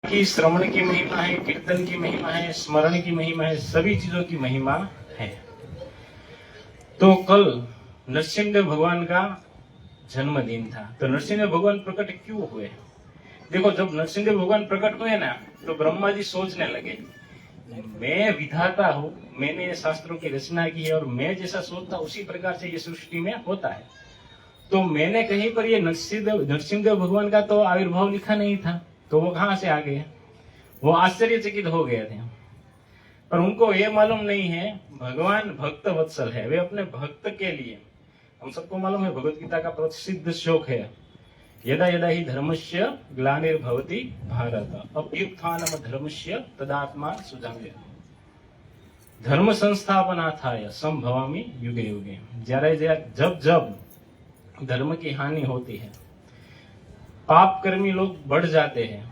की श्रवण की महिमा है, कीर्तन की महिमा है, स्मरण की महिमा है, सभी चीजों की महिमा है। तो कल नरसिंहदेव भगवान का जन्मदिन था। तो नरसिंहदेव भगवान प्रकट क्यों हुए? देखो, जब नरसिंहदेव भगवान प्रकट हुए ना, तो ब्रह्मा जी सोचने लगे, मैं विधाता हूं, मैंने ये शास्त्रों की रचना की है और मैं जैसा सोचता उसी प्रकार से ये सृष्टि में होता है। तो मैंने कहीं पर ये नरसिंहदेव भगवान का तो आविर्भाव लिखा नहीं था, तो वो कहां से आ गए? वो आश्चर्यचकित हो गए थे। पर उनको ये मालूम नहीं है, भगवान भक्त वत्सल है। वे अपने भक्त के लिए, हम सबको मालूम है, भगवत गीता का प्रसिद्ध श्लोक है, यदा यदा ही धर्मस्य ग्लानिर्भवति भारत अभ्युत्थानम धर्मस्य तदात्मा सुजाम्य। धर्म संस्थापनार्थाय संभवामि युगे युगे। જ્યારે जब जब धर्म की हानि होती है, पाप कर्मी लोग बढ़ जाते हैं,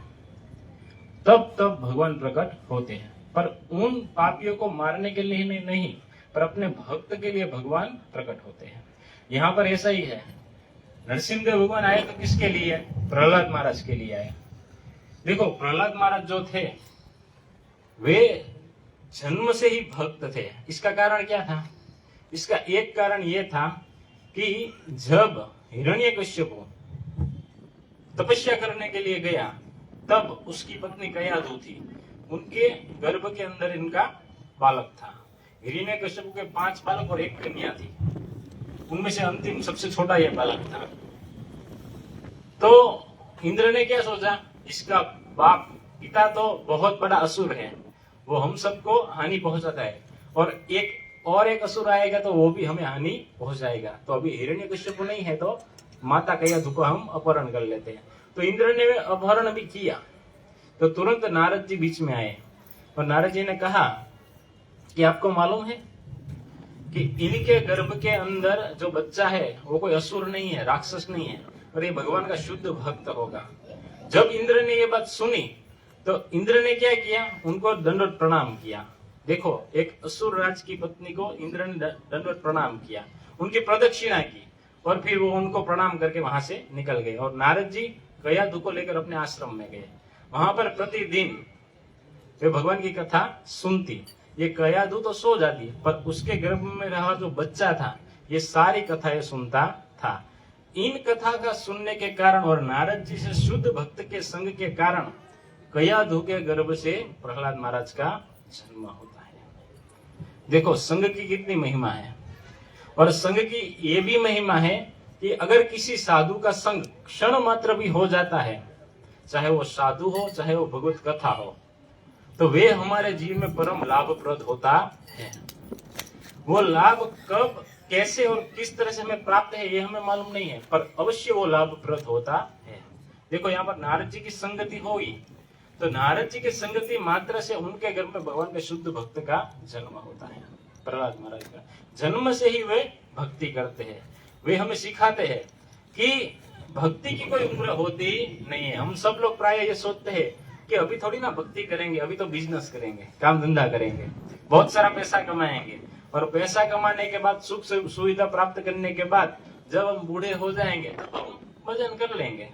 तब तब भगवान प्रकट होते हैं। पर उन पापियों को मारने के लिए नहीं, पर अपने भक्त के लिए भगवान प्रकट होते हैं। यहाँ पर ऐसा ही है। नरसिंहदेव भगवान आए तो किसके लिए? प्रहलाद महाराज के लिए आए। देखो, प्रहलाद महाराज जो थे, वे जन्म से ही भक्त थे। इसका कारण क्या था? इसका एक कारण यह था कि जब हिरण्यकश्यप तपस्या करने के लिए गया, तब उसकी पत्नी कयाधु थी, उनके गर्भ के अंदर इनका बालक था। हिरण्यकश्यप के 5 बालक और 1 कन्या थी, उनमें से अंतिम सबसे छोटा यह बालक था। तो इंद्र ने क्या सोचा, इसका बाप पिता तो बहुत बड़ा असुर है, वो हम सबको हानि पहुंचाता है, और एक असुर आएगा तो वो भी हमें हानि पहुंचाएगा। तो अभी हिरण्यकश्यप नहीं है, तो माता कयाधु को हम अपहरण कर लेते हैं। तो इंद्र ने अपहरण भी किया। तो तुरंत नारद जी बीच में आए और नारद जी ने कहा कि आपको मालूम है कि इनके गर्भ के अंदर जो बच्चा है वो कोई असुर नहीं है, राक्षस नहीं है, और ये भगवान का शुद्ध भक्त होगा। जब इंद्र ने ये बात सुनी, तो इंद्र ने क्या किया? उनको दंडवत प्रणाम किया। देखो, एक असुर राज की पत्नी को इंद्र ने दंडवत प्रणाम किया, उनकी प्रदक्षिणा की, और फिर वो उनको प्रणाम करके वहां से निकल गए। और नारद जी कयाधु को लेकर अपने आश्रम में गए। वहां पर प्रतिदिन वे भगवान की कथा सुनती। ये कयाधु तो सो जाती, पर उसके गर्भ में रहा जो बच्चा था, ये सारी कथाएं सुनता था। इन कथा का सुनने के कारण और नारद जी से शुद्ध भक्त के संग के कारण कयाधु के गर्भ से प्रहलाद महाराज का जन्म होता है। देखो, संग की कितनी महिमा है। और संग की ये भी महिमा है कि अगर किसी साधु का संग क्षण मात्र भी हो जाता है, चाहे वो साधु हो, चाहे वो भगवत कथा हो, तो वे हमारे जीवन में परम लाभप्रद होता है। वो लाभ कब, कैसे और किस तरह से हमें प्राप्त है, ये हमें मालूम नहीं है, पर अवश्य वो लाभप्रद होता है। देखो, यहाँ पर नारद जी की संगति होगी, तो नारद जी की संगति मात्र से उनके घर में भगवान के शुद्ध भक्त का जन्म होता है। प्रहलाद महाराज का जन्म से ही वे भक्ति करते हैं। वे हमें सिखाते हैं कि भक्ति की कोई उम्र होती नहीं है। हम सब लोग प्राय ये सोचते हैं कि अभी थोड़ी ना भक्ति करेंगे, अभी तो बिजनेस करेंगे, काम धंधा करेंगे, बहुत सारा पैसा कमाएंगे, और पैसा कमाने के बाद, सुख सुविधा प्राप्त करने के बाद जब हम बूढ़े हो जाएंगे तब हम भजन कर लेंगे।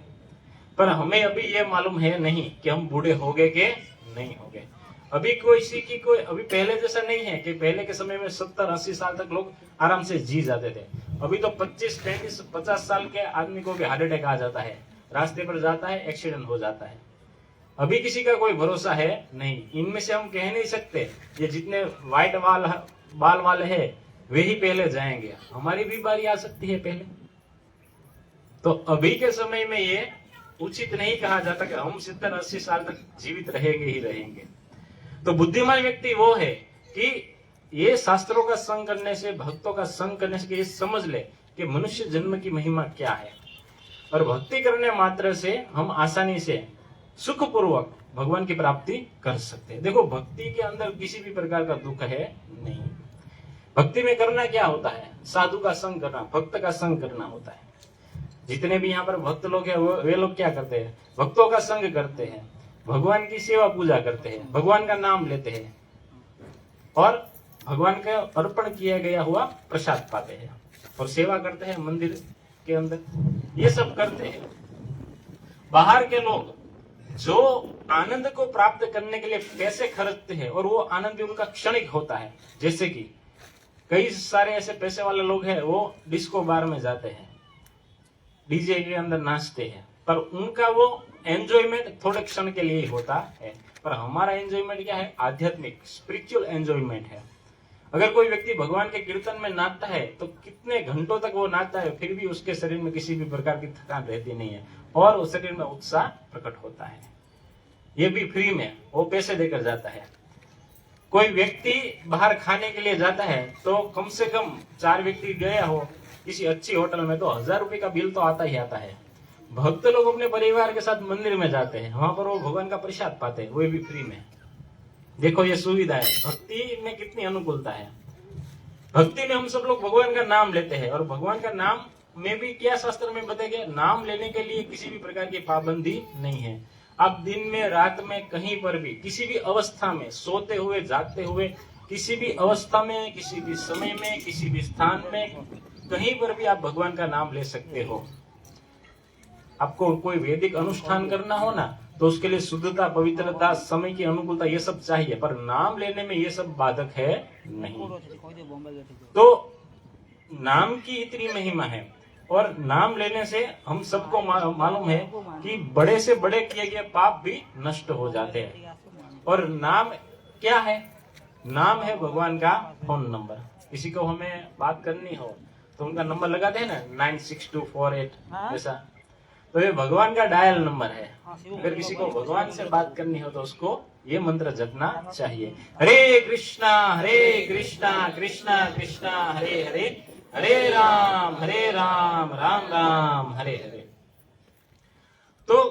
पर हमें अभी ये मालूम है नहीं कि हम बूढ़े हो गए कि नहीं हो गए। अभी अभी पहले जैसा नहीं है कि पहले के समय में 70-80 साल तक लोग आराम से जी जाते थे। अभी तो 25, 35, 50 साल के आदमी को भी हार्ट अटैक आ जाता है, रास्ते पर जाता है, एक्सीडेंट हो जाता है। अभी किसी का कोई भरोसा है नहीं। इनमें से हम कह नहीं सकते ये जितने व्हाइट बाल वाले हैं वे ही पहले जाएंगे, हमारी भी बारी आ सकती है पहले। तो अभी के समय में ये उचित नहीं कहा जाता कि हम 70-80 साल तक जीवित रहेंगे ही रहेंगे। तो बुद्धिमान व्यक्ति वो है कि ये शास्त्रों का संग करने से, भक्तों का संग करने से ये समझ ले कि मनुष्य जन्म की महिमा क्या है, और भक्ति करने मात्र से हम आसानी से सुखपूर्वक भगवान की प्राप्ति कर सकते हैं। देखो, भक्ति के अंदर किसी भी प्रकार का दुख है नहीं। भक्ति में करना क्या होता है? साधु का संग करना, भक्त का संग करना होता है। जितने भी यहाँ पर भक्त लोग हैं वे लोग क्या करते हैं? भक्तों का संग करते हैं, भगवान की सेवा पूजा करते हैं, भगवान का नाम लेते हैं, और भगवान का अर्पण किया गया हुआ प्रसाद पाते हैं, और सेवा करते हैं मंदिर के अंदर। ये सब करते हैं। बाहर के लोग जो आनंद को प्राप्त करने के लिए पैसे खर्चते हैं और वो आनंद भी उनका क्षणिक होता है, जैसे कि कई सारे ऐसे पैसे वाले लोग हैं, वो डिस्को बार में जाते हैं, डीजे के अंदर नाचते हैं, पर उनका वो एंजॉयमेंट थोड़े क्षण के लिए ही होता है। पर हमारा एंजॉयमेंट क्या है? आध्यात्मिक स्पिरिचुअल एंजॉयमेंट है। अगर कोई व्यक्ति भगवान के कीर्तन में नाचता है तो कितने घंटों तक वो नाचता है, फिर भी उसके शरीर में किसी भी प्रकार की थकान रहती नहीं है और उस शरीर में उत्साह प्रकट होता है। ये भी फ्री में, वो पैसे देकर जाता है। कोई व्यक्ति बाहर खाने के लिए जाता है तो कम से कम 4 व्यक्ति गया हो किसी अच्छी होटल में तो 1000 रुपए का बिल तो आता ही आता है। भक्त लोग अपने परिवार के साथ मंदिर में जाते हैं, वहां पर वो भगवान का प्रसाद पाते हैं, वो भी फ्री में। देखो ये सुविधा है, भक्ति में कितनी अनुकूलता है। भक्ति में हम सब लोग भगवान का नाम लेते हैं और भगवान का नाम में भी क्या शास्त्र में बताया गया? नाम लेने के लिए किसी भी प्रकार की पाबंदी नहीं है। आप दिन में रात में कहीं पर भी किसी भी अवस्था में, सोते हुए जागते हुए, किसी भी अवस्था में, किसी भी समय में, किसी भी स्थान में, कहीं पर भी आप भगवान का नाम ले सकते हो। आपको कोई वैदिक अनुष्ठान करना हो ना तो उसके लिए शुद्धता, पवित्रता, समय की अनुकूलता ये सब चाहिए, पर नाम लेने में ये सब बाधक है नहीं। तो नाम की इतनी महिमा है और नाम लेने से हम सबको मालूम है कि बड़े से बड़े किए गए पाप भी नष्ट हो जाते हैं। और नाम क्या है? नाम है भगवान का फोन नंबर। किसी को हमें बात करनी हो तो उनका नंबर लगाते हैं ना, 96248 ऐसा, तो ये भगवान का डायल नंबर है। अगर किसी को भगवान से बात करनी हो तो उसको ये मंत्र जपना चाहिए, हरे कृष्णा कृष्णा कृष्णा हरे हरे, हरे राम राम राम हरे हरे। तो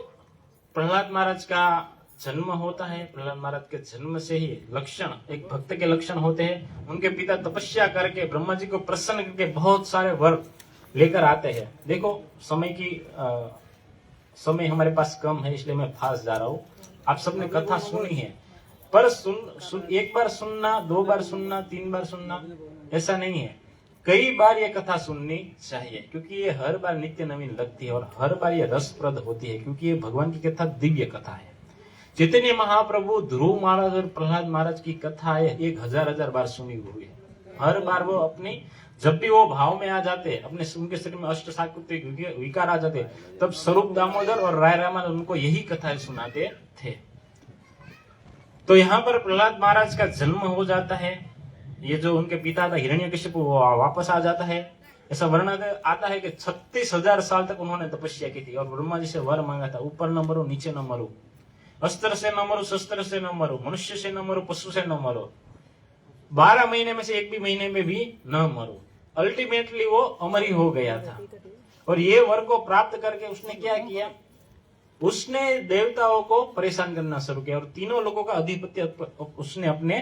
प्रहलाद महाराज का जन्म होता है। प्रहलाद महाराज के जन्म से ही लक्षण, एक भक्त के लक्षण होते हैं। उनके पिता तपस्या करके ब्रह्मा जी को प्रसन्न करके बहुत सारे वर लेकर आते हैं। देखो समय हमारे पास कम है इसलिए मैं फास्ट जा रहा हूँ। आप सबने कथा सुनी है, पर एक बार सुनना, 2 बार सुनना, 3 बार सुनना ऐसा नहीं है, कई बार ये कथा सुननी चाहिए, क्योंकि ये हर बार नित्य नवीन लगती है और हर बार ये रसप्रद होती है, क्योंकि ये भगवान की कथा दिव्य कथा है। चैतन्य महाप्रभु, ध्रुव महाराज और प्रहलाद महाराज की कथा है 1000 बार सुनी हुई है। हर बार वो अपनी, जब भी वो भाव में आ जाते, अपने उनके शरीर में अष्ट सात्विक विकार आ जाते, तब स्वरूप दामोदर और राय रामानंद उनको यही कथाएं सुनाते थे। तो यहाँ पर प्रहलाद महाराज का जन्म हो जाता है। ये जो उनके पिता था हिरण्यकशिपु, वो वापस आ जाता है। ऐसा वर्णन आता है कि 36,000 साल तक उन्होंने तपस्या की थी और ब्रह्मा जी से वर मांगा था, ऊपर न मरो, नीचे न मरो, अस्त्र से न मरो, शस्त्र से न मरो, मनुष्य से न मरो, पशु से न मरो, 12 महीने में से एक भी महीने में भी न मरो। अल्टीमेटली वो अमर ही हो गया था। और ये वर को प्राप्त करके उसने क्या किया? उसने देवताओं को परेशान करना शुरू किया और तीनों लोगों का आधिपत्य उसने अपने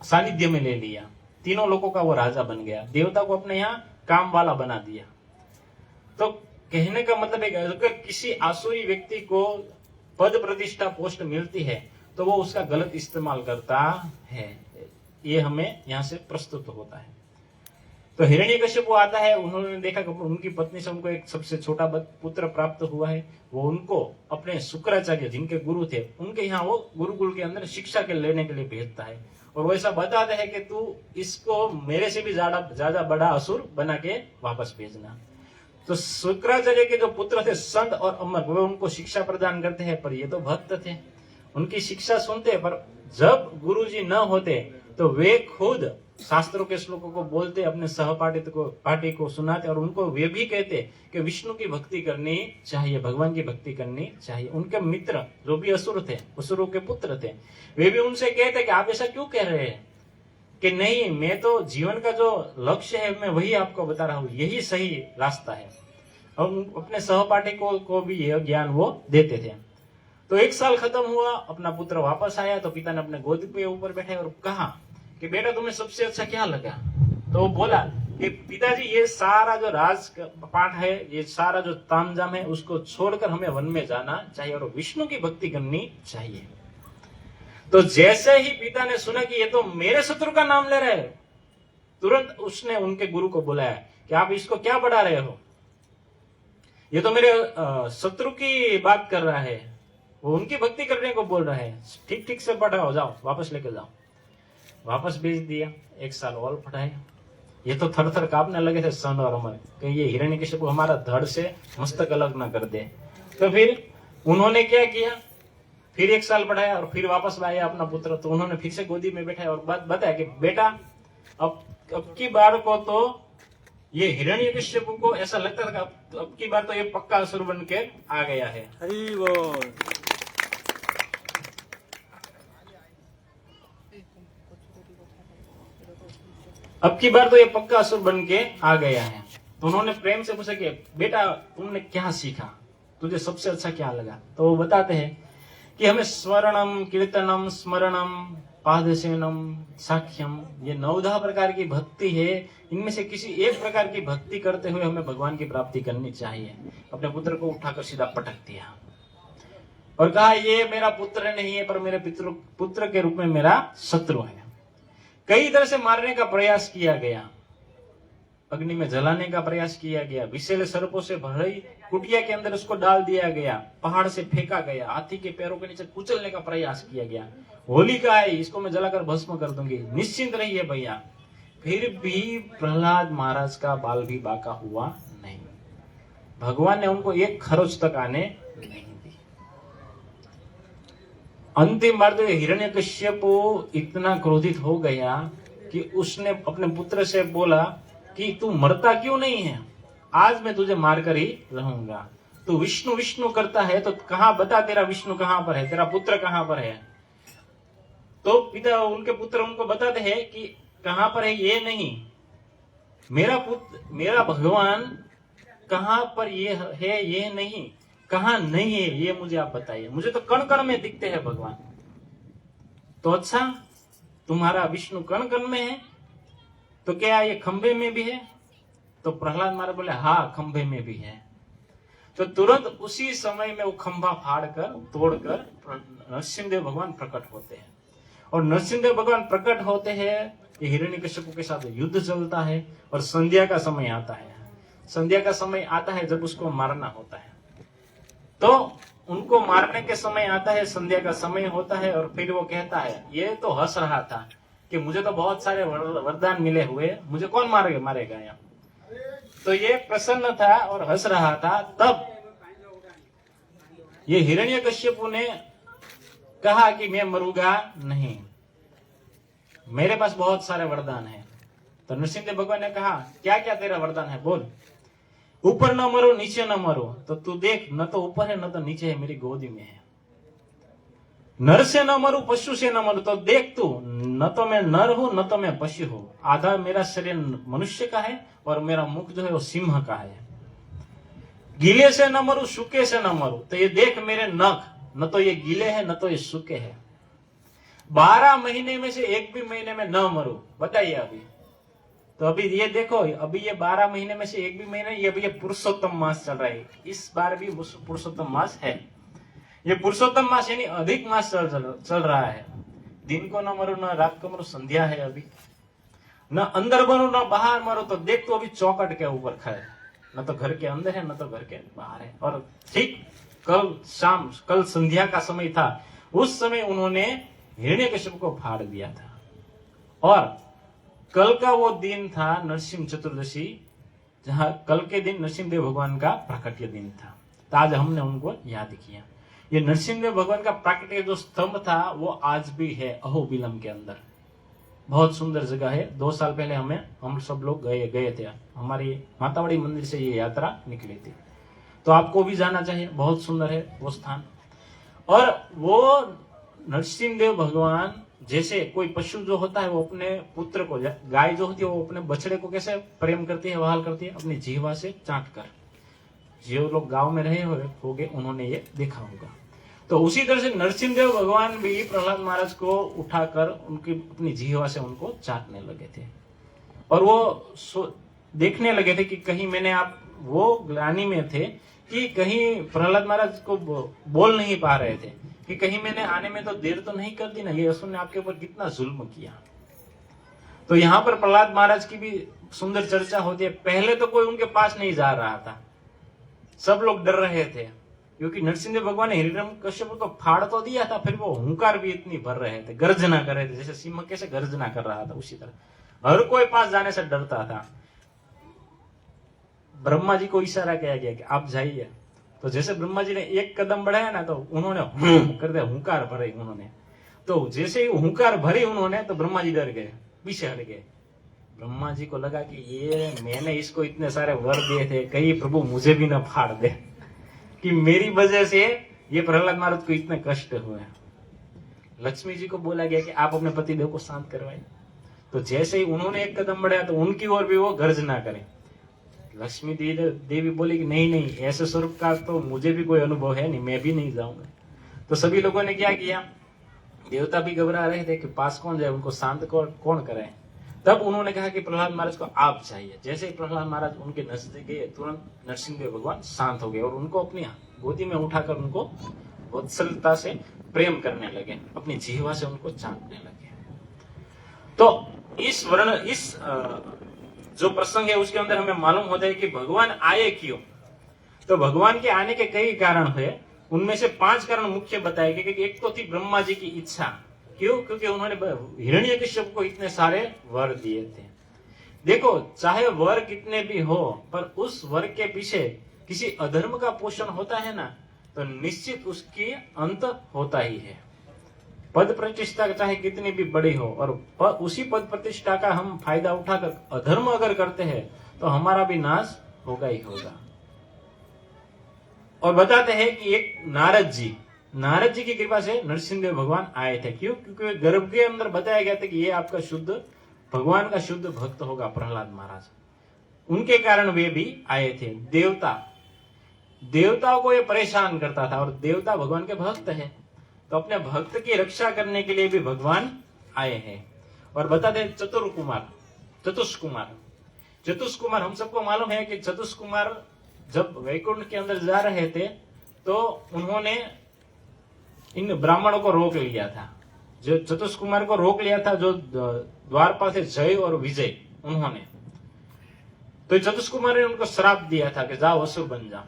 सानिध्य में ले लिया। तीनों लोगों का वो राजा बन गया, देवता को अपने यहाँ काम वाला बना दिया। तो कहने का मतलब है अगर किसी आसुरी व्यक्ति को पद प्रतिष्ठा पोस्ट मिलती है तो वो उसका गलत इस्तेमाल करता है, ये हमें यहाँ से प्रस्तुत होता है। तो हिरण्यकशिपु आता है, उन्होंने देखा कि उनकी पत्नी से उनको एक सबसे छोटा पुत्र प्राप्त हुआ है। वो उनको अपने शुक्राचार्य जिनके गुरु थे उनके यहाँ वो गुरुकुल के अंदर शिक्षा के लेने के लिए भेजता है और वो ऐसा बताते हैं कि तू इसको मेरे से भी ज्यादा बड़ा असुर बना के वापस भेजना। तो शुक्राचार्य के जो पुत्र थे संत और अमर, वो उनको शिक्षा प्रदान करते हैं, पर ये तो भक्त थे, उनकी शिक्षा सुनते, पर जब गुरुजी न होते तो वे खुद शास्त्रों के श्लोकों को बोलते, अपने पार्टी को सुनाते और उनको वे भी कहते कि विष्णु की भक्ति करनी चाहिए, भगवान की भक्ति करनी चाहिए। उनके मित्र जो भी असुर थे, असुरों के पुत्र थे, वे भी उनसे कहते कि आप ऐसा क्यों कह रहे हैं, कि नहीं, मैं तो जीवन का जो लक्ष्य है मैं वही आपको बता रहा हूँ, यही सही रास्ता है। और अपने सहपाठी को भी यह ज्ञान वो देते थे। तो 1 साल खत्म हुआ, अपना पुत्र वापस आया तो पिता ने अपने गोद पे ऊपर बैठे और कहा कि बेटा तुम्हें सबसे अच्छा क्या लगा? तो वो बोला कि पिताजी ये सारा जो राज पाठ है, ये सारा जो तामझाम है, उसको छोड़कर हमें वन में जाना चाहिए और विष्णु की भक्ति करनी चाहिए। तो जैसे ही पिता ने सुना कि ये तो मेरे शत्रु का नाम ले रहे हैं, तुरंत उसने उनके गुरु को बुलाया कि आप इसको क्या बढ़ा रहे हो, ये तो मेरे शत्रु की बात कर रहा है। वो उनकी भक्ति करने को बोल रहे हैं, ठीक ठीक से पढ़ाओ, जाओ वापस लेके जाओ। वापस भेज दिया, 1 साल और पढ़ाया। ये तो थर थर कांपने लगे थे सन और अमर, कि ये हिरण्यकशिपु हमारा धड़ से मस्तक अलग ना कर दे। तो फिर उन्होंने क्या किया, फिर 1 साल पढ़ाया और फिर वापस लाया अपना पुत्र। तो उन्होंने फिर से गोदी में बैठाया और बात बताया कि बेटा अब की बार को तो ये हिरण्यकशिपु को ऐसा लगता था कि अब की बार तो ये पक्का असुर बन के आ गया है। हरि बोल। अब की बार तो ये पक्का असुर बन के आ गया है। तो उन्होंने प्रेम से पूछा कि बेटा तुमने क्या सीखा, तुझे सबसे अच्छा क्या लगा। तो वो बताते हैं कि हमें स्मरणम, कीर्तनम, स्मरणम, पादसेनम, साख्यम, ये 9-10 प्रकार की भक्ति है। इनमें से किसी एक प्रकार की भक्ति करते हुए हमें भगवान की प्राप्ति करनी चाहिए। अपने पुत्र को उठाकर सीधा पटक दिया और कहा ये मेरा पुत्र नहीं है, पर मेरे पुत्र के रूप में मेरा शत्रु है। कई तरह से मारने का प्रयास किया गया, अग्नि में जलाने का प्रयास किया गया, विषैले सर्पों से भरी कुटिया के अंदर उसको डाल दिया गया, पहाड़ से फेंका गया, हाथी के पैरों के नीचे कुचलने का प्रयास किया गया। होलिका है, इसको मैं जलाकर भस्म कर दूंगी, निश्चिंत रहिए भैया। फिर भी प्रहलाद महाराज का बाल भी बाका हुआ नहीं। भगवान ने उनको एक खरोच तक आने नहीं दी। अंतिम बार तो हिरण्यकश्यप इतना क्रोधित हो गया कि उसने अपने पुत्र से बोला कि तू मरता क्यों नहीं है, आज मैं तुझे मारकर ही रहूंगा। तू विष्णु विष्णु करता है तो कहां, बता तेरा विष्णु कहां पर है, तेरा पुत्र कहां पर है। तो पिता उनके पुत्र उनको बताते हैं कि कहां पर है ये नहीं, मेरा पुत्र मेरा भगवान कहां पर ये है ये नहीं, कहां नहीं है ये मुझे आप बताइए, मुझे तो कण कण में दिखते हैं भगवान। तो अच्छा तुम्हारा विष्णु कण कण में है, तो क्या ये खंभे में भी है। तो प्रहलाद महाराज बोले हाँ खंभे में भी है। तो तुरंत उसी समय में वो खंभा फाड़कर तोड़कर नरसिंहदेव भगवान प्रकट होते हैं। और नरसिंहदेव भगवान प्रकट होते हैं, ये हिरण्यकश्यप के साथ युद्ध चलता है और संध्या का समय आता है। संध्या का समय आता है जब उसको मारना होता है। तो उनको मारने के समय आता है, संध्या का समय होता है। और फिर वो कहता है, ये तो हंस रहा था कि मुझे तो बहुत सारे वरदान मिले हुए, मुझे कौन मारेगा यहाँ। तो ये प्रसन्न था और हंस रहा था। तब ये हिरण्यकश्यप ने कहा कि मैं मरूंगा नहीं, मेरे पास बहुत सारे वरदान है। तो नरसिंह भगवान ने कहा क्या क्या तेरा वरदान है बोल। ऊपर न मरो नीचे न मरो, तो तू देख न तो ऊपर है न तो नीचे है, मेरी गोदी में है। नर से न मरू पशु से न मरू, तो देख तू न तो मैं नर हूं न तो मैं पशु हूं, आधा मेरा शरीर मनुष्य का है और मेरा मुख जो है वो सिंह का है। गीले से न मरू सूखे से न मरू, तो ये देख मेरे नख न तो ये गीले हैं न तो ये सूखे हैं। 12 महीने में से एक भी महीने में न मरू, बताइए अभी। तो अभी ये देखो, अभी ये 12 महीने में से एक भी महीने, ये अभी ये पुरुषोत्तम मास चल रहा है। इस बार भी पुरुषोत्तम मास है। ये पुरुषोत्तम मास यानी अधिक मास चल रहा है। दिन को न मरो न रात को मरो, संध्या है अभी। न अंदर मरो न बाहर मरो, तो देख तो अभी चौकट के ऊपर खड़े, न तो घर के अंदर है न तो घर के बाहर है। और ठीक कल संध्या का समय था, उस समय उन्होंने हिरण्यकश्यप को फाड़ दिया था। और कल का वो दिन था नरसिंह चतुर्दशी, जहां कल के दिन नरसिंहदेव भगवान का प्राकट्य दिन था। तो आज हमने उनको याद किया। ये नरसिंहदेव भगवान का प्राकट्य जो स्तंभ था वो आज भी है अहोबिलम के अंदर। बहुत सुंदर जगह है। 2 साल पहले हम सब लोग गए थे, हमारी मातावाड़ी मंदिर से ये यात्रा निकली थी। तो आपको भी जाना चाहिए, बहुत सुंदर है वो स्थान। और वो नरसिंहदेव भगवान जैसे कोई पशु जो होता है वो अपने पुत्र को, गाय जो होती है वो अपने बछड़े को कैसे प्रेम करती है, वहाल करती है, अपनी जीवा से चाट कर। जो लोग गांव में रहे होंगे उन्होंने ये देखा होगा। तो उसी तरह से नरसिंहदेव भगवान भी प्रहलाद महाराज को उठाकर उनकी अपनी जीवा से उनको चाटने लगे थे। और वो देखने लगे थे कि कहीं मैंने, आप वो ग्लानि में थे कि कहीं प्रहलाद महाराज को बोल नहीं पा रहे थे कि कहीं मैंने आने में तो देर तो नहीं कर दी ना, ये असुर ने आपके ऊपर कितना जुल्म किया। तो यहाँ पर प्रहलाद महाराज की भी सुंदर चर्चा होती है। पहले तो कोई उनके पास नहीं जा रहा था, सब लोग डर रहे थे। क्योंकि नरसिंह भगवान ने हिरण्यकश्यप को फाड़ तो दिया था, फिर वो हुंकार भी इतनी भर रहे थे, गर्जना कर रहे थे, जैसे सिंह कैसे गर्जना कर रहा था उसी तरह हर कोई पास जाने से डरता था। ब्रह्मा जी को इशारा किया गया कि आप जाइए, तो जैसे ब्रह्मा जी ने एक कदम बढ़ाया ना, तो उन्होंने कर दिया, हुंकार भरे उन्होंने। तो जैसे ही हुंकार भरी उन्होंने, तो ब्रह्मा जी डर गए, पीछे हट गए। ब्रह्मा जी को लगा कि ये मैंने इसको इतने सारे वर दिए थे, कहीं प्रभु मुझे भी न फाड़ दे, कि मेरी वजह से ये प्रहलाद महाराज को इतने कष्ट हुए। लक्ष्मी जी को बोला गया कि आप अपने पति देव को शांत करवाइए। तो जैसे ही उन्होंने एक कदम बढ़ाया, तो उनकी ओर भी वो गर्जना करें। लक्ष्मी देवी बोली कि नहीं नहीं, ऐसे स्वरूप का तो मुझे भी कोई अनुभव है नहीं, मैं भी नहीं जाऊंगा। तो सभी लोगों ने क्या किया, देवता भी घबरा रहे थे कि पास कौन जाए, उनको शांत कौन करे। तब उन्होंने कहा कि प्रहलाद महाराज को आप चाहिए। जैसे ही प्रहलाद महाराज उनके नजदीक गए, तुरंत नरसिंह भगवान शांत हो गए और उनको अपनी गोदी में उठाकर उनको वत्सलता से प्रेम करने लगे, अपनी जीवा से उनको चाटने लगे। तो इस जो प्रसंग है उसके अंदर हमें मालूम होता है कि भगवान आए क्यों। तो भगवान के आने के कई कारण हुए, उनमें से 5 कारण मुख्य बताए गए। कि एक तो थी ब्रह्मा जी की इच्छा। क्यों? क्योंकि उन्होंने हिरण्यकश्यप को इतने सारे वर दिए थे। देखो, चाहे वर कितने भी हो, पर उस वर के पीछे किसी अधर्म का पोषण होता है ना, तो निश्चित उसकी अंत होता ही है। पद प्रतिष्ठा चाहे कितनी भी बड़ी हो, और उसी पद प्रतिष्ठा का हम फायदा उठाकर अधर्म अगर करते हैं, तो हमारा भी नाश होगा ही होगा। और बताते हैं कि एक नारद जी की कृपा से नरसिंह भगवान आए थे। क्यों? क्योंकि गर्भ के अंदर बताया गया था कि ये आपका शुद्ध भगवान का शुद्ध भक्त होगा प्रहलाद महाराज। उनके कारण वे भी आए थे। देवताओं को ये परेशान करता था, और देवता भगवान के भक्त हैं, तो अपने भक्त की रक्षा करने के लिए भी भगवान आए हैं। और बताते हैं चतुष्कुमार हम सबको मालूम है कि चतुष्कुमार जब वैकुंठ के अंदर जा रहे थे, तो उन्होंने इन ब्राह्मणों को रोक लिया था। जो चतुष्कुमार को रोक लिया था, जो द्वारपाल थे जय और विजय, उन्होंने तो चतुष्कुमार ने उनको श्राप दिया था कि जाओ असुर बन जाओ।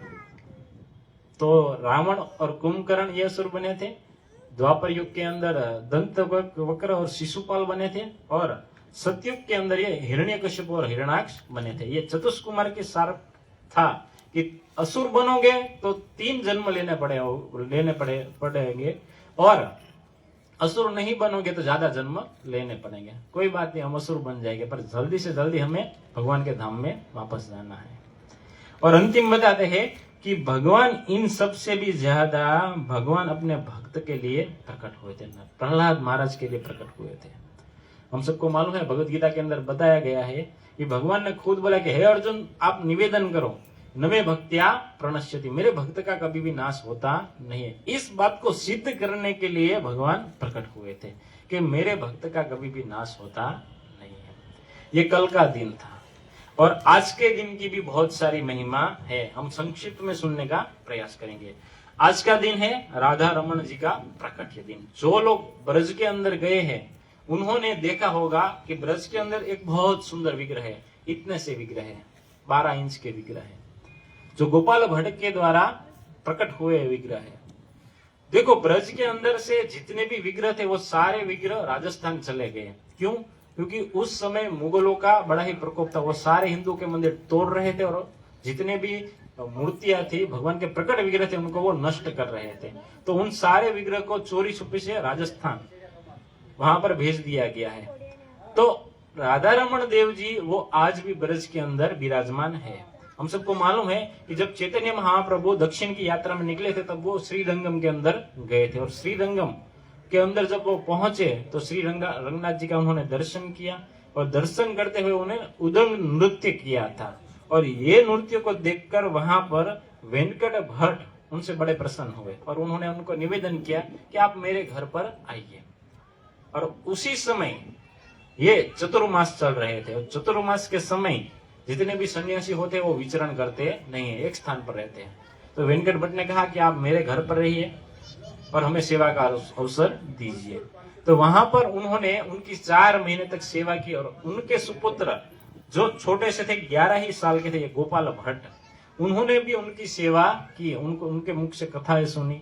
तो रावण और कुंभकर्ण ये असुर बने थे। द्वापर युग के अंदर दंत वक्र और शिशुपाल बने थे, और सतयुग के अंदर ये हिरण्यकश्यप और हिरण्याक्ष बने थे। ये चतुष्कुमार के सार था कि असुर बनोगे तो 3 जन्म लेने पड़ेंगे, और असुर नहीं बनोगे तो ज्यादा जन्म लेने पड़ेंगे। कोई बात नहीं, हम असुर बन जाएंगे, पर जल्दी से जल्दी हमें भगवान के धाम में वापस जाना है। और अंतिम बताते हैं कि भगवान इन सब से भी ज्यादा भगवान अपने भक्त के लिए प्रकट हुए थे, प्रहलाद महाराज के लिए प्रकट हुए थे। हम सबको मालूम है, भगवत गीता के अंदर बताया गया है कि भगवान ने खुद बोला कि हे अर्जुन, आप निवेदन करो, नमे भक्त्या प्रणश्यति, मेरे भक्त का कभी भी नाश होता नहीं है। इस बात को सिद्ध करने के लिए भगवान प्रकट हुए थे कि मेरे भक्त का कभी भी नाश होता नहीं है। ये कल का दिन था, और आज के दिन की भी बहुत सारी महिमा है। हम संक्षिप्त में सुनने का प्रयास करेंगे। आज का दिन है राधा रमन जी का प्रकट्य दिन। जो लोग ब्रज के अंदर गए हैं, उन्होंने देखा होगा कि ब्रज के अंदर एक बहुत सुंदर विग्रह है। इतने से विग्रह है, 12 इंच के विग्रह है, जो गोपाल भट्ट के द्वारा प्रकट हुए विग्रह है। देखो, ब्रज के अंदर से जितने भी विग्रह थे, वो सारे विग्रह राजस्थान चले गए। क्यों? क्योंकि उस समय मुगलों का बड़ा ही प्रकोप था। वो सारे हिंदू के मंदिर तोड़ रहे थे, और जितने भी मूर्तियां थी, भगवान के प्रकट विग्रह थे, उनको वो नष्ट कर रहे थे। तो उन सारे विग्रह को चोरी छुपे से राजस्थान वहां पर भेज दिया गया है। तो राधा रमन देव जी वो आज भी ब्रज के अंदर विराजमान है। हम सबको मालूम है कि जब चैतन्य महाप्रभु दक्षिण की यात्रा में निकले थे, तब वो श्रीरंगम के अंदर गए थे, और श्रीरंगम के अंदर जब वो पहुंचे, तो श्री रंगनाथ जी का उन्होंने दर्शन किया, और दर्शन करते हुए उन्हें उदंग नृत्य किया था। और ये नृत्य को देखकर वहां पर वेंकट भट्ट उनसे बड़े प्रसन्न हुए, और उन्होंने उनको निवेदन किया कि आप मेरे घर पर आइए। और उसी समय ये चतुर्मास चल रहे थे, और चतुर्मास के समय जितने भी सन्यासी होते हैं वो विचरण करते नहीं है, एक स्थान पर रहते हैं। तो वेंकट भट्ट ने कहा कि आप मेरे घर पर रहिए और हमें सेवा का अवसर दीजिए। तो वहां पर उन्होंने उनकी 4 महीने तक सेवा की, और उनके सुपुत्र जो छोटे से थे, 11 ही साल के थे, ये गोपाल भट्ट, उन्होंने भी उनकी सेवा की, उनको उनके मुख से कथाएं सुनी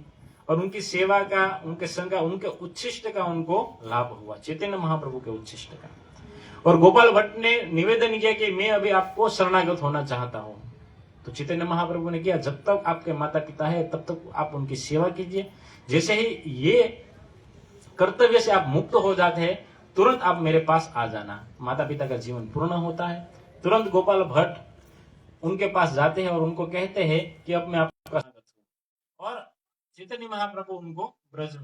और उनकी सेवा का, उनके संग का, उनके उच्छिष्ट का उनको लाभ हुआ, चैतन्य महाप्रभु के उच्छिष्ट का। और गोपाल भट्ट ने निवेदन किया कि मैं अभी आपको शरणागत होना चाहता हूं। तो चैतन्य महाप्रभु ने किया, जब तक आपके माता पिता है तब तक आप उनकी सेवा कीजिए, जैसे ही ये कर्तव्य से आप मुक्त हो जाते हैं तुरंत आप मेरे पास आ जाना। माता पिता का जीवन पूर्ण होता है। तुरंत गोपाल भट्ट उनके पास जाते हैं और उनको कहते हैं कि अब मैं आपका और चैतन्य महाप्रभु उनको ब्रज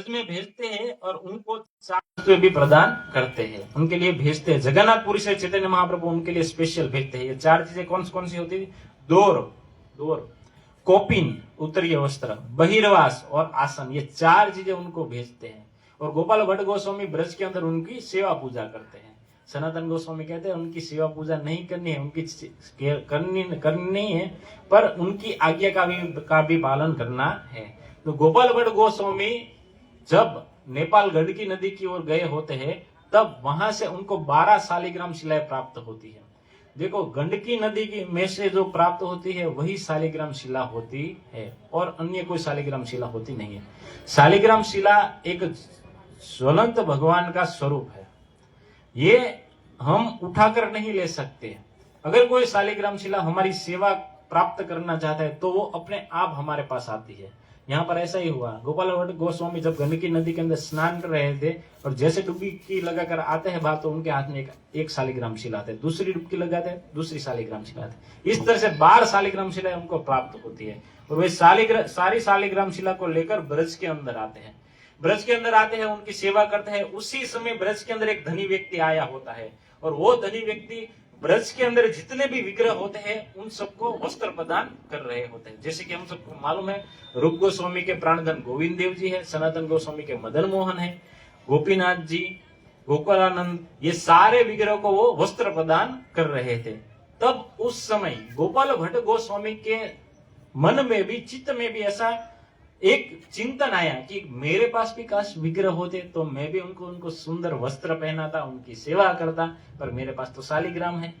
में भेजते हैं और उनको 4 वस्तुएं भी प्रदान करते हैं, उनके लिए भेजते हैं। जगन्नाथपुरी से चैतन्य महाप्रभु उनके लिए स्पेशल भेजते हैं। ये 4 चीजें कौन सी होती थी? दौर, कोपिन उत्तरीय वस्त्र, बहिर्वास और आसन, ये 4 चीजें उनको भेजते हैं। और गोपाल भट्ट गोस्वामी ब्रज के अंदर उनकी सेवा पूजा करते हैं। सनातन गोस्वामी कहते हैं उनकी सेवा पूजा नहीं करनी है, उनकी करनी नहीं है, पर उनकी आज्ञा का भी पालन करना है। तो गोपाल भट्ट गोस्वामी जब नेपाल गंडकी नदी की ओर गए होते हैं तब वहां से उनको 12 शालिग्राम शिलाएं प्राप्त होती है। देखो, गंडकी नदी की में से जो प्राप्त होती है वही शालिग्राम शिला होती है और अन्य कोई शालिग्राम शिला होती नहीं है। शालिग्राम शिला एक ज्वलंत भगवान का स्वरूप है, ये हम उठाकर नहीं ले सकते। अगर कोई शालिग्राम शिला हमारी सेवा प्राप्त करना चाहता है तो वो अपने आप हमारे पास आती है। यहाँ पर ऐसा ही हुआ। गोपाल भट्ट गोस्वामी जब गंडकी नदी के अंदर स्नान कर रहे थे और जैसे डुबकी लगाकर आते हैं बाहर तो उनके हाथ में एक शालिग्राम शिला आते, दूसरी डुबकी लगाते हैं दूसरी शालिग्राम शिला आते, इस तरह से 12 शालिग्राम शिला उनको प्राप्त होती है। और वे सारी शालिग्राम शिला को लेकर ब्रज के अंदर आते हैं। ब्रज के अंदर आते हैं, उनकी सेवा करते हैं। उसी समय ब्रज के अंदर एक धनी व्यक्ति आया होता है और वो धनी व्यक्ति ब्रज के अंदर जितने भी विग्रह होते हैं उन सबको वस्त्र प्रदान कर रहे होते हैं। जैसे कि हम सबको मालूम है, रूप गोस्वामी के प्राणधन गोविंद देव जी है, सनातन गोस्वामी के मदन मोहन है, गोपीनाथ जी, गोपालानंद, ये सारे विग्रह को वो वस्त्र प्रदान कर रहे थे। तब उस समय गोपाल भट्ट गोस्वामी के मन में भी, चित्त में भी ऐसा एक चिंतन आया कि मेरे पास भी काश विग्रह होते तो मैं भी उनको सुंदर वस्त्र पहनाता, उनकी सेवा करता, पर मेरे पास तो शालिग्राम है।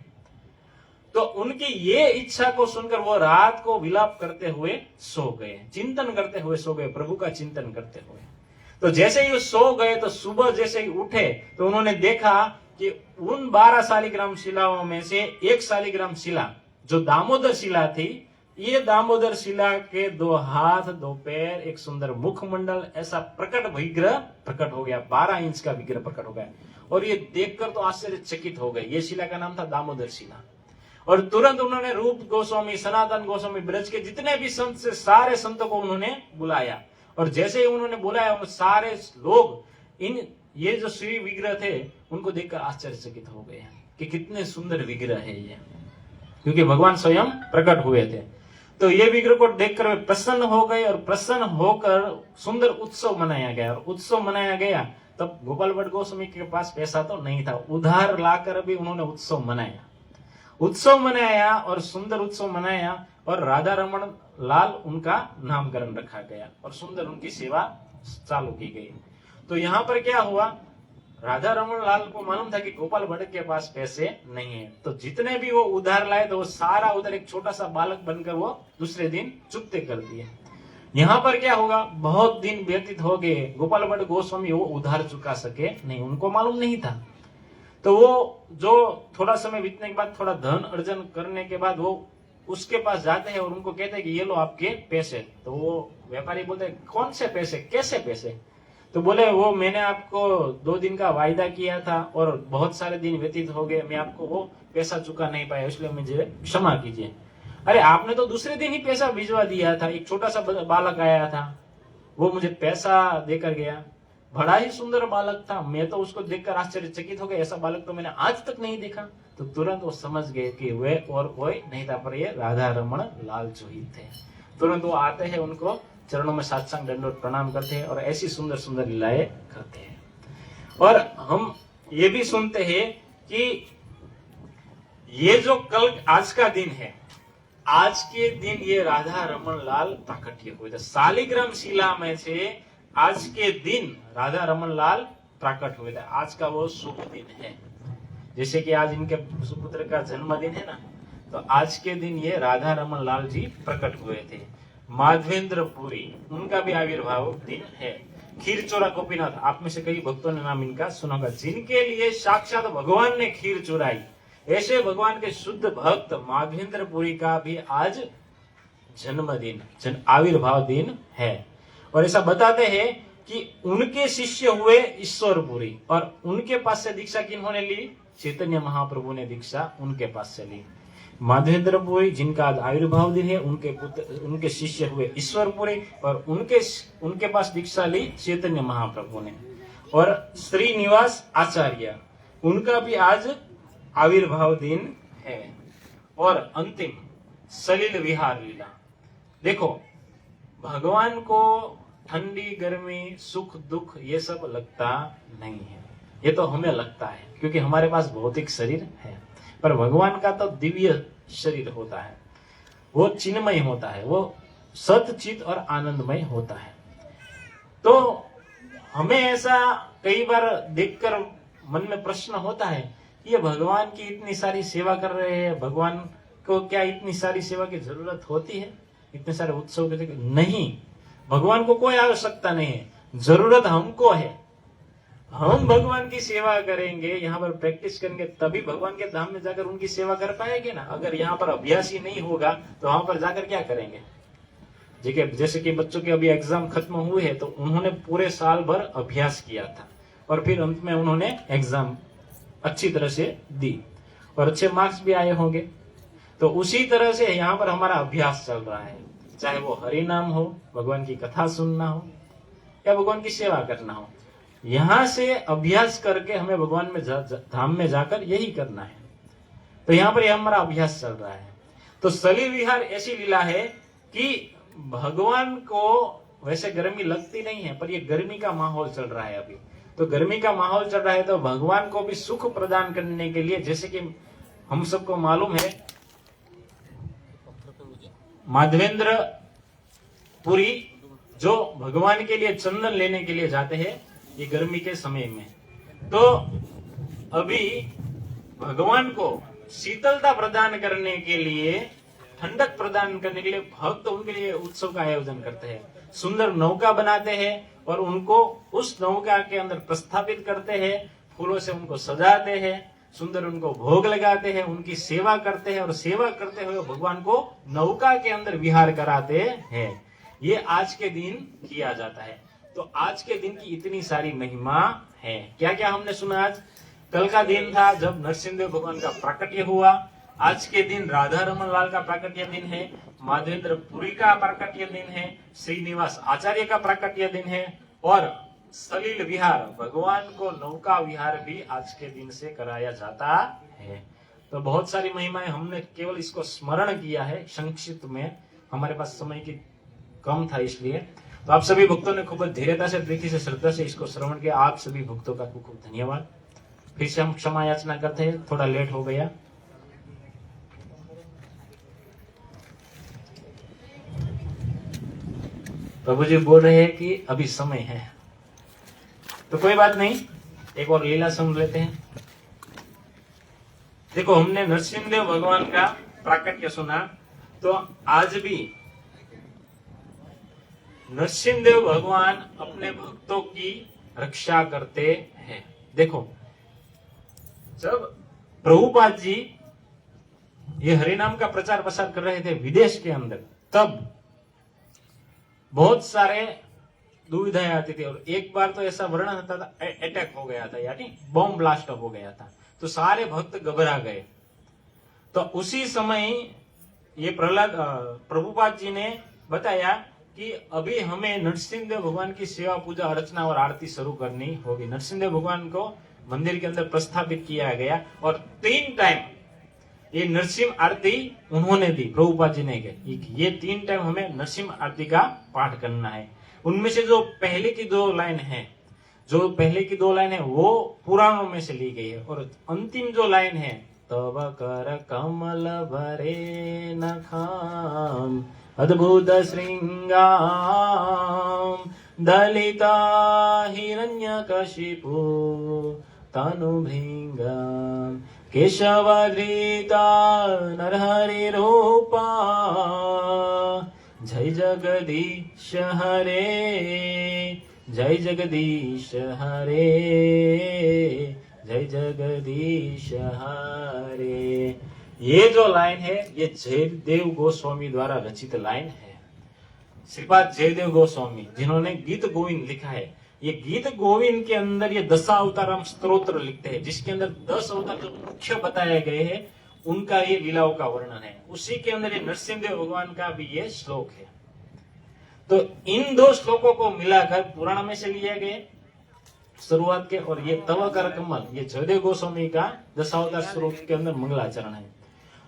तो उनकी ये इच्छा को सुनकर वो रात को विलाप करते हुए सो गए, चिंतन करते हुए सो गए, प्रभु का चिंतन करते हुए। तो जैसे ही वो सो गए तो सुबह जैसे ही उठे तो उन्होंने देखा कि उन 12 शालिग्राम शिलाओं में से एक शालिग्राम शिला जो दामोदर शिला थी, ये दामोदर शिला के 2 हाथ 2 पैर, एक सुंदर मुखमंडल, ऐसा प्रकट विग्रह प्रकट हो गया, 12 इंच का विग्रह प्रकट हो गया। और ये देखकर तो आश्चर्यचकित हो गए। ये शिला का नाम था दामोदर शिला। और तुरंत उन्होंने रूप गोस्वामी, सनातन गोस्वामी, ब्रज के जितने भी संत से सारे संतों को उन्होंने बुलाया। और जैसे ही उन्होंने बुलाया उन सारे लोग ये जो श्री विग्रह थे उनको देखकर आश्चर्यचकित हो गए कि कितने सुंदर विग्रह है ये, क्योंकि भगवान स्वयं प्रकट हुए थे। तो ये विग्रह को देखकर वे प्रसन्न हो गए और प्रसन्न होकर सुंदर उत्सव मनाया गया। और उत्सव मनाया गया तब गोपाल भट्ट गोस्वामी के पास पैसा तो नहीं था, उधार लाकर भी उन्होंने उत्सव मनाया और सुंदर उत्सव मनाया। और राधा रमन लाल उनका नामकरण रखा गया और सुंदर उनकी सेवा चालू की गई। तो यहाँ पर क्या हुआ, राधा रमन लाल को मालूम था कि गोपाल भट्ट के पास पैसे नहीं है, तो जितने भी वो उधार लाए तो वो सारा उधर एक छोटा सा बालक बनकर वो दूसरे दिन चुकते कर दिए। यहाँ पर क्या होगा, बहुत दिन व्यतीत हो गए, गोपाल भट्ट गोस्वामी वो उधार चुका सके नहीं, उनको मालूम नहीं था। तो वो जो थोड़ा समय बीतने के बाद, थोड़ा धन अर्जन करने के बाद वो उसके पास जाते हैं और उनको कहते हैं कि ये लो आपके पैसे। तो वो व्यापारी बोलते हैं कौन से पैसे, कैसे पैसे? तो बोले वो मैंने आपको 2 दिन का वायदा किया था और बहुत सारे दिन व्यतीत हो गए, मैं आपको वो पैसा चुका नहीं पाया, इसलिए मुझे क्षमा कीजिए। अरे आपने तो दूसरे दिन ही पैसा भिजवा दिया था, एक छोटा सा बालक आया था वो मुझे पैसा देकर गया, बड़ा ही सुंदर बालक था, मैं तो उसको देखकर आश्चर्यचकित हो गया, ऐसा बालक तो मैंने आज तक नहीं देखा। तो तुरंत वो समझ गए कि वे और कोई नहीं था पर ये राधा रमन लाल जो ही थे। तुरंत वो आते हैं, उनको चरणों में साष्टांग दंडवत प्रणाम करते हैं और ऐसी सुंदर सुंदर लीलाएं करते हैं। और हम ये भी सुनते हैं कि ये जो कल आज का दिन है, आज के दिन ये राधा रमन लाल प्राकट्य हुए थे। शालिग्राम शिला में से आज के दिन राधा रमन लाल प्राकट हुए थे। आज का वो शुभ दिन है। जैसे कि आज इनके सुपुत्र का जन्मदिन है ना, तो आज के दिन ये राधा रमन लाल जी प्रकट हुए थे। माधवेंद्र पुरी, उनका भी आविर्भाव दिन है। खीर चोरा गोपीनाथ, आप में से कई भक्तों ने नाम इनका सुना होगा, जिनके लिए साक्षात भगवान ने खीर चुराई, ऐसे भगवान के शुद्ध भक्त माधवेंद्र पुरी का भी आज जन्मदिन, आविर्भाव दिन है। और ऐसा बताते हैं कि उनके शिष्य हुए ईश्वरपुरी, और उनके पास से दीक्षा किन्होंने ली? चैतन्य महाप्रभु ने दीक्षा उनके पास से ली। माधवेंद्रपुरी जिनका आज आविर्भाव दिन है, उनके शिष्य हुए ईश्वरपुरी, और उनके पास दीक्षा ली चैतन्य महाप्रभु ने। और श्रीनिवास आचार्य, उनका भी आज आविर्भाव दिन है। और अंतिम सलिल विहार लीला। देखो, भगवान को ठंडी गर्मी सुख दुख ये सब लगता नहीं है, ये तो हमें लगता है क्योंकि हमारे पास भौतिक शरीर है। पर भगवान का तो दिव्य शरीर होता है, वो चिन्मय होता है, वो सतचित और आनंदमय होता है। तो हमें ऐसा कई बार देखकर मन में प्रश्न होता है, ये भगवान की इतनी सारी सेवा कर रहे हैं, भगवान को क्या इतनी सारी सेवा की जरूरत होती है? इतने सारे उत्सव के नहीं, भगवान को कोई आवश्यकता नहीं है, जरूरत हमको है। हम भगवान की सेवा करेंगे, यहाँ पर प्रैक्टिस करेंगे, तभी भगवान के धाम में जाकर उनकी सेवा कर पाएंगे ना। अगर यहाँ पर अभ्यास ही नहीं होगा तो वहां पर जाकर क्या करेंगे? जैसे कि बच्चों के अभी एग्जाम खत्म हुए हैं, तो उन्होंने पूरे साल भर अभ्यास किया था और फिर अंत में उन्होंने एग्जाम अच्छी तरह से दी और अच्छे मार्क्स भी आए होंगे। तो उसी तरह से यहाँ पर हमारा अभ्यास चल रहा है, चाहे वो हरि नाम हो, भगवान की कथा सुनना हो या भगवान की सेवा करना हो। यहाँ से अभ्यास करके हमें भगवान में धाम में जाकर यही करना है। तो यहाँ पर हमारा अभ्यास चल रहा है। तो सलिल विहार ऐसी लीला है कि भगवान को वैसे गर्मी लगती नहीं है, पर ये गर्मी का माहौल चल रहा है अभी। तो गर्मी का माहौल चल रहा है, तो भगवान को भी सुख प्रदान करने के लिए, जैसे कि हम सबको मालूम है, माधवेंद्र पुरी जो भगवान के लिए चंदन लेने के लिए जाते हैं ये गर्मी के समय में, तो अभी भगवान को शीतलता प्रदान करने के लिए, ठंडक प्रदान करने के लिए भक्त उनके लिए उत्सव का आयोजन करते हैं। सुंदर नौका बनाते हैं और उनको उस नौका के अंदर प्रस्थापित करते हैं, फूलों से उनको सजाते हैं, सुंदर उनको भोग लगाते हैं, उनकी सेवा करते हैं और सेवा करते हुए भगवान को नौका के अंदर विहार कराते हैं। ये आज के दिन किया जाता है। तो आज के दिन की इतनी सारी महिमा है। क्या क्या हमने सुना? आज कल का दिन था जब नरसिंहदेव भगवान का प्राकट्य हुआ। आज के दिन राधा रमन लाल का प्राकट्य दिन है, माधवेंद्र पुरी का प्राकट्य दिन है, श्रीनिवास आचार्य का प्राकट्य दिन है, और सलिल विहार, भगवान को नौका विहार भी आज के दिन से कराया जाता है। तो बहुत सारी महिमाएं, हमने केवल इसको स्मरण किया है संक्षिप्त में, हमारे पास समय की कम था इसलिए। तो आप सभी भक्तों ने खूब धैर्यता से, प्रीति से, श्रद्धा से इसको श्रवण किया। आप सभी भक्तों का खूब खूब धन्यवाद। फिर से हम क्षमा याचना करते हैं, थोड़ा लेट हो गया। प्रभु जी बोल रहे हैं कि अभी समय है, तो कोई बात नहीं, एक और लीला सुन लेते हैं। देखो, हमने नरसिंहदेव भगवान का प्राकट्य सुना, तो आज भी नरसिंहदेव भगवान अपने भक्तों की रक्षा करते हैं। देखो, जब प्रभुपाद जी ये हरिनाम का प्रचार प्रसार कर रहे थे विदेश के अंदर, तब बहुत सारे दुविधाएं आती थी। और एक बार तो ऐसा वर्णन होता था, अटैक हो गया था, यानी बॉम्ब ब्लास्ट हो गया था, तो सारे भक्त घबरा गए। तो उसी समय ये प्रभुपाद जी ने बताया कि अभी हमें नरसिंहदेव भगवान की सेवा, पूजा, अर्चना और आरती शुरू करनी होगी। नरसिंहदेव भगवान को मंदिर के अंदर प्रस्थापित किया गया और 3 टाइम ये नरसिंह आरती उन्होंने दी, प्रभुपाद जी ने कहा ये 3 टाइम हमें नरसिंह आरती का पाठ करना है। उनमें से जो पहले की 2 लाइन है, वो पुराणों में से ली गई है, और अंतिम जो लाइन है, तब कर कमल भरे नखाम अद्भुत श्रृंगाम दलिता हिरण्यकशिपु तनु भृंगम केशवधृता नरहरि रूपा जय जगदीश हरे, जय जगदीश हरे, जय जगदीश हरे। ये जो लाइन है ये जयदेव गोस्वामी द्वारा रचित लाइन है। श्रीपाद जयदेव गोस्वामी जिन्होंने गीत गोविंद लिखा है, ये गीत गोविंद के अंदर ये दशावतारम स्तोत्र लिखते हैं, जिसके अंदर 10 अवतार जो मुख्य बताए गए हैं उनका ये लीलाओं का वर्णन है। उसी के अंदर ये नरसिंहदेव भगवान का भी ये श्लोक है। तो इन 2 श्लोकों को मिलाकर पुराण में से लिए गए शुरुआत के, और ये तव कर कमल ये जयदेव गोस्वामी का दशावतार स्वरूप के अंदर मंगलाचरण है।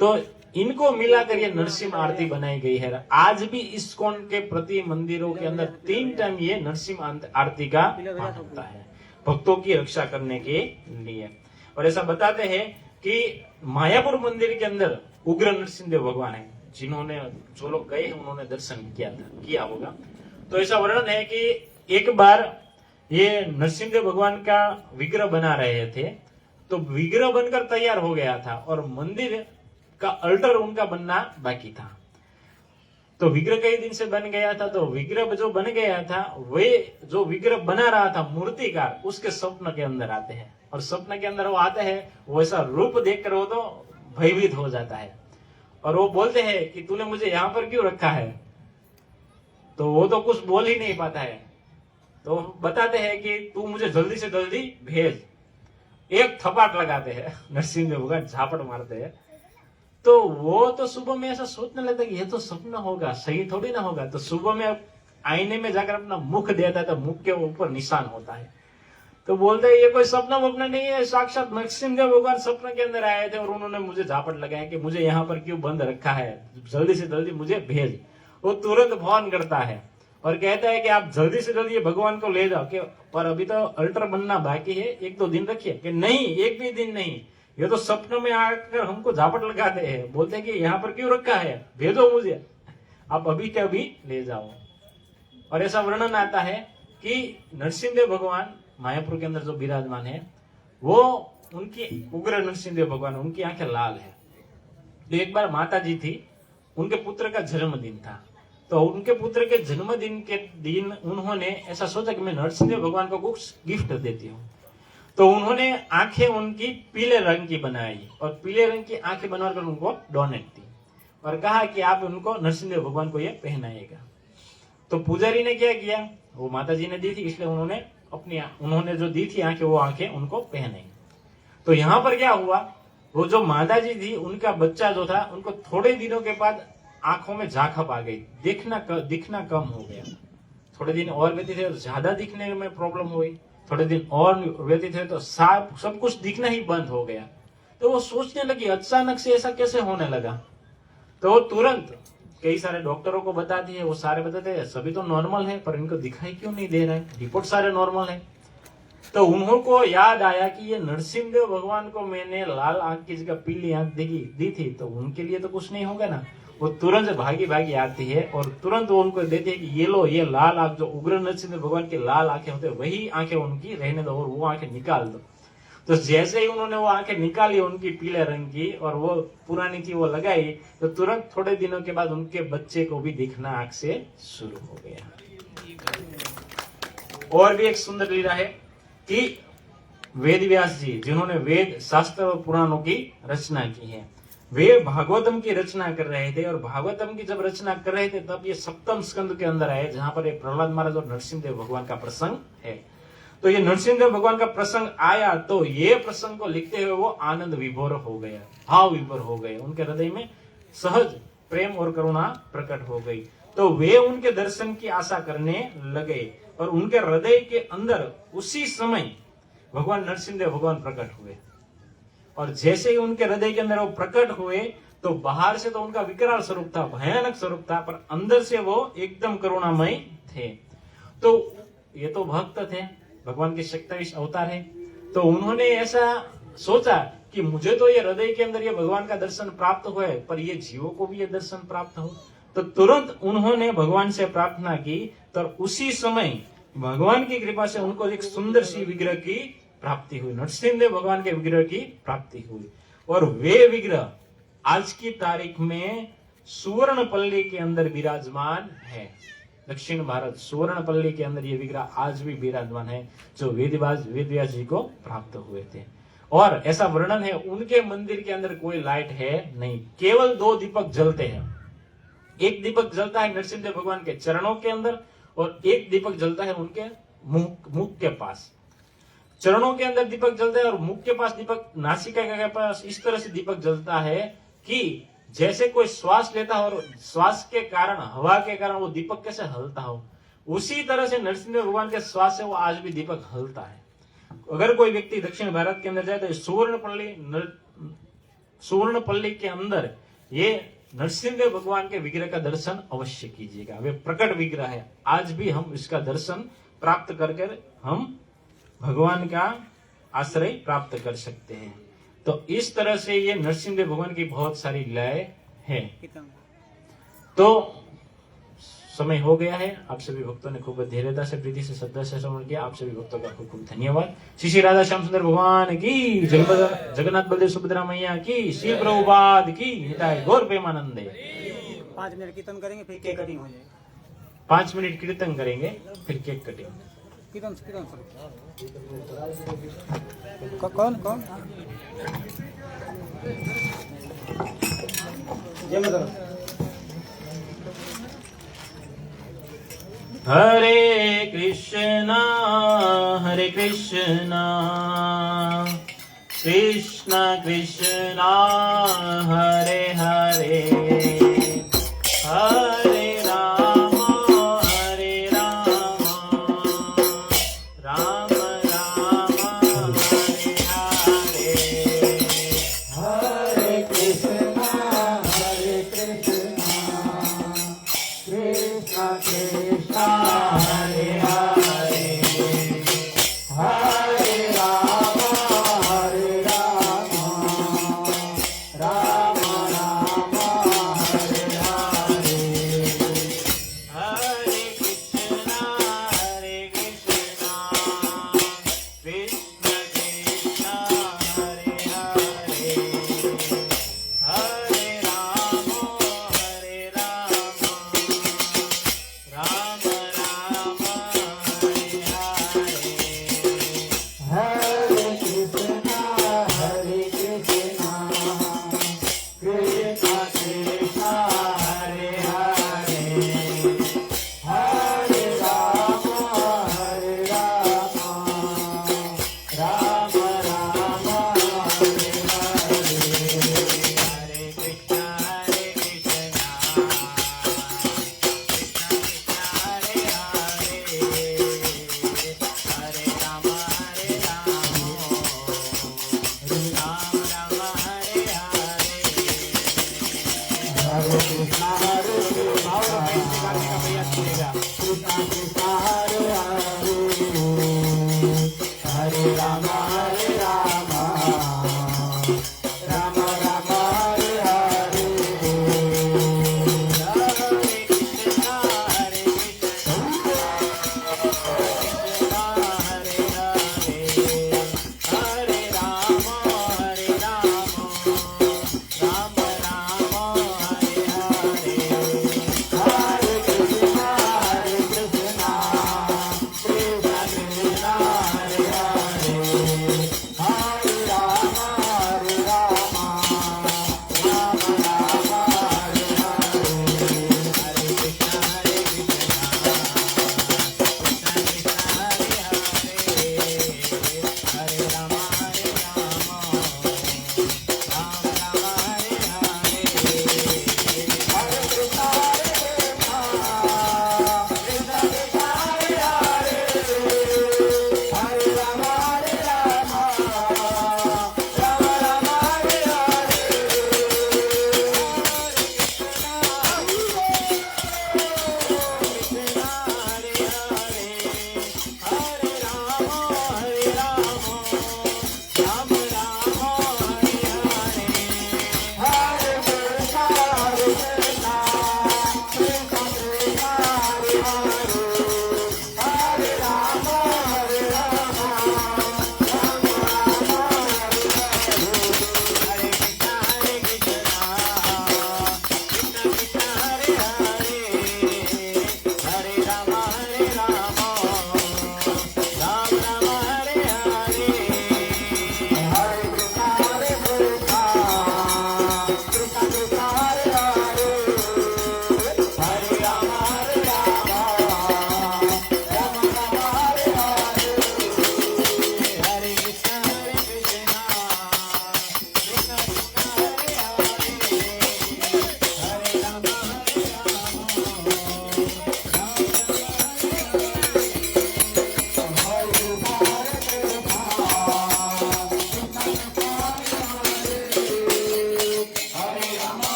तो इनको मिलाकर ये नरसिंह आरती बनाई गई है। आज भी इस्कॉन के प्रति मंदिरों के अंदर 3 टाइम ये नरसिंह आरती का पाठ होता है भक्तों की रक्षा करने के लिए। और ऐसा बताते हैं कि मायापुर मंदिर के अंदर उग्र नरसिंहदेव भगवान है, जिन्होंने जो लोग गए उन्होंने दर्शन किया होगा। तो ऐसा वर्णन है कि एक बार ये नरसिंहदेव भगवान का विग्रह बना रहे थे, तो विग्रह बनकर तैयार हो गया था और मंदिर का अल्टर उनका बनना बाकी था। तो विग्रह कई दिन से बन गया था, तो विग्रह जो बन गया था वे जो विग्रह बना रहा था मूर्तिकार, उसके स्वप्न के अंदर आते हैं, और स्वप्न के अंदर वो आते हैं, वो ऐसा रूप देखकर वो तो भयभीत हो जाता है और वो बोलते हैं कि तूने मुझे यहाँ पर क्यों रखा है। तो वो तो कुछ बोल ही नहीं पाता है, तो बताते हैं कि तू मुझे जल्दी से जल्दी भेज। एक थपाट लगाते हैं नरसिंहदेव भगवान, झापट मारते हैं। तो वो तो सुबह में ऐसा सोचने लगता है कि ये तो सपना होगा, सही थोड़ी ना होगा। तो सुबह में आईने में जाकर अपना मुख देता है, तो मुख के ऊपर निशान होता है। तो बोलते हैं ये कोई सपना वपना नहीं है, साक्षात नरसिंहदेव भगवान सपने के अंदर आए थे और उन्होंने मुझे झापट लगाया कि मुझे यहाँ पर क्यों बंद रखा है, जल्दी से जल्दी मुझे भेज। वो तुरंत फोन करता है और कहता है कि आप जल्दी से जल्दी भगवान को ले जाओ, कि पर अभी तो अल्टर बनना बाकी है, 1-2 दिन रखिए। कि नहीं, एक भी दिन नहीं, ये तो सपनों में आकर हमको झापट लगाते हैं, बोलते हैं कि यहाँ पर क्यों रखा है, भेजो मुझे, आप अभी के अभी ले जाओ। और ऐसा वर्णन आता है कि नरसिंहदेव भगवान मायापुर के अंदर जो विराजमान है, वो उनकी उग्र नरसिंहदेव भगवान, उनकी आंखें लाल है। तो एक बार माता जी थी, उनके पुत्र का जन्मदिन था, तो उनके पुत्र के जन्मदिन के दिन उन्होंने ऐसा सोचा कि मैं नरसिंहदेव भगवान को कुछ गिफ्ट देती हूँ। तो उन्होंने आंखें उनकी पीले रंग की बनाई और पीले रंग की आंखें बनवाकर उनको डोनेट दी और कहा कि आप उनको नरसिंहदेव भगवान को ये पहनाइएगा। तो पुजारी ने क्या किया, वो माता जी ने दी थी, इसलिए उन्होंने जो दी थी आंखें, वो आंखें उनको पहनाई। तो यहाँ पर क्या हुआ, वो जो माता जी थी उनका बच्चा जो था, उनको थोड़े दिनों के बाद आंखों में झाखप आ गई, दिखना कम हो गया। थोड़े दिन और व्यतीत हुए तो ज्यादा दिखने में प्रॉब्लम हुई, थोड़े दिन और व्यतीत हुए तो सब कुछ दिखना ही बंद हो गया। तो वो सोचने लगी अचानक से ऐसा कैसे होने लगा। तो वो तुरंत कई सारे डॉक्टरों को बताती है, वो सारे बताते हैं सभी तो नॉर्मल है, पर इनको दिखाई क्यों नहीं दे रहा है, रिपोर्ट सारे नॉर्मल है। तो उनको याद आया कि ये नरसिंहदेव भगवान को मैंने लाल आंख की जगह पीली आंख दी थी, तो उनके लिए तो कुछ नहीं होगा ना। वो तुरंत भागी आती है और तुरंत वो उनको देती है कि ये लो, ये लाल आंख जो उग्र नरसिंह भगवान की लाल आंखें होते हैं, वही आंखें उनकी रहने दो और वो आंखें निकाल दो। तो जैसे ही उन्होंने वो आंखें निकाली उनकी पीले रंग की और वो पुरानी थी वो लगाई, तो तुरंत थोड़े दिनों के बाद उनके बच्चे को भी दिखना आंख से शुरू हो गया। और भी एक सुंदर लीला है कि वेद व्यास जी, जिन्होंने वेद शास्त्र और पुराणों की रचना की है, वे भागवतम की रचना कर रहे थे। और भागवतम की जब रचना कर रहे थे तब ये 7वें स्कंद के अंदर आए, जहां पर प्रहलाद महाराज और नरसिंहदेव भगवान का प्रसंग है। तो ये नरसिंहदेव भगवान का प्रसंग आया, तो ये प्रसंग को लिखते हुए वो आनंद विभोर हो गया, भाव विभोर हो गए, उनके हृदय में सहज प्रेम और करुणा प्रकट हो गई। तो वे उनके दर्शन की आशा करने लगे और उनके हृदय के अंदर उसी समय भगवान नरसिंहदेव भगवान प्रकट हुए। और जैसे ही उनके हृदय के अंदर वो प्रकट हुए, तो बाहर से तो उनका विकराल स्वरूप था, भयानक स्वरूप था, पर अंदर से वो एकदम करुणामय थे। तो ये तो भक्त थे, भगवान के 27 अवतार है। तो उन्होंने ऐसा सोचा कि मुझे तो ये हृदय के अंदर ये भगवान का दर्शन प्राप्त हुआ है, पर ये जीवों को भी ये दर्शन प्राप्त हो। तो तुरंत उन्होंने भगवान से प्रार्थना की, तो उसी समय भगवान की कृपा से उनको एक सुंदर सी विग्रह की प्राप्ति हुई, नरसिंहदेव भगवान के विग्रह की प्राप्ति हुई। और वे विग्रह आज की तारीख में सुवर्णपल्ली के अंदर विराजमान है। दक्षिण भारत सुवर्णपल्ली के अंदर ये विग्रह आज भी विराजमान है, जो वेदव्यास जी को प्राप्त हुए थे। और ऐसा वर्णन है, उनके मंदिर के अंदर कोई लाइट है नहीं, केवल 2 दीपक जलते हैं। एक दीपक जलता है नरसिंहदेव भगवान के चरणों के अंदर और एक दीपक जलता है उनके मुख के पास। चरणों के अंदर दीपक जलता है और मुख के पास दीपक, नासिका के पास इस तरह से दीपक जलता है कि जैसे कोई श्वास लेता हो और श्वास के कारण, हवा के कारण वो दीपक कैसे हलता हो, उसी तरह से नरसिंहदेव भगवान के श्वास से वो आज भी दीपक हलता है। अगर कोई व्यक्ति दक्षिण भारत के अंदर जाए तो सुवर्णपल्ली के अंदर ये नरसिंहदेव भगवान के विग्रह का दर्शन अवश्य कीजिएगा। वे प्रकट विग्रह है, आज भी हम इसका दर्शन प्राप्त करके हम भगवान का आश्रय प्राप्त कर सकते हैं। तो इस तरह से ये नरसिंहदेव भगवान की बहुत सारी लय है। तो समय हो गया है, आप सभी भक्तों ने खूब धैर्यता से, प्रीति से, श्रद्धा से श्रवण किया। आप सभी भक्तों का खूब खूब धन्यवाद। श्री राधा श्याम सुंदर भगवान की, जगन्नाथ बलदेव सुभद्रा मैया की, श्री प्रभुपाद की, हिताय गौर प्रेमानंदे। 5 मिनट कीर्तन करेंगे, फिर केक कटिंग हो जाएगी। 5 मिनट कीर्तन करेंगे, फिर केक कटिंग। कीर्तन कौन कौन जय माता। हरे कृष्णा कृष्ण कृष्णा हरे हरे, हरे राम राम राम हरे हरे, हरे कृष्णा कृष्ण कृष्ण हरे हरे, हरे राम राम राम हरे हरे, हरे कृष्णा कृष्ण कृष्ण हरे हरे, हरे राम राम राम हरे हरे, हरे कृष्णा कृष्ण कृष्ण हरे हरे, हरे राम राम राम हरे हरे, हरे कृष्णा कृष्ण हरे हरे, हरे राम राम राम हरे हरे, हरे कृष्णा हरे कृष्णा कृष्णा कृष्णा हरे हरे, हरे राम राम राम हरे हरे, हरे कृष्णा कृष्ण हरे हरे, हरे राम राम राम हरे हरे, हरे Krishna Krishna Krishna Krishna Hare Hare,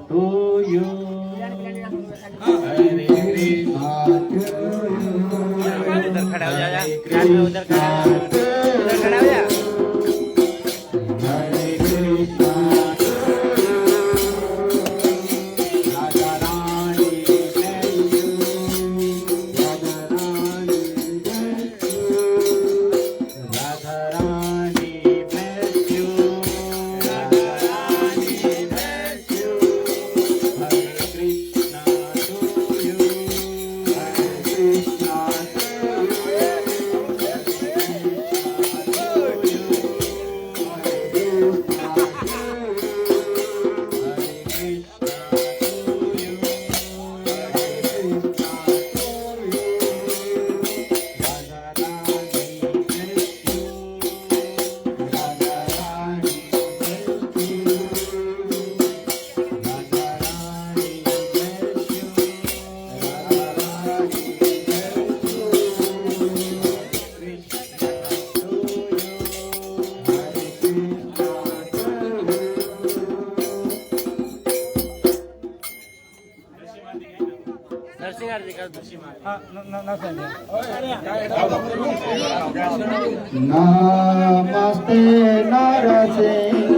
to you. Hare Krishna to you. उधर खड़ा हो जा जा Hare उधर खड़ा हो जा उधर खड़ा हो जा Hare Krishna to you. Radha Rani bless you. Radha Rani bless you. Radha Rani bless you. Radha Rani bless you. Hare Krishna to you. Hare Krishna to you. Hare Narasimha कर दो हाँ नमस्ते नरसिंहाय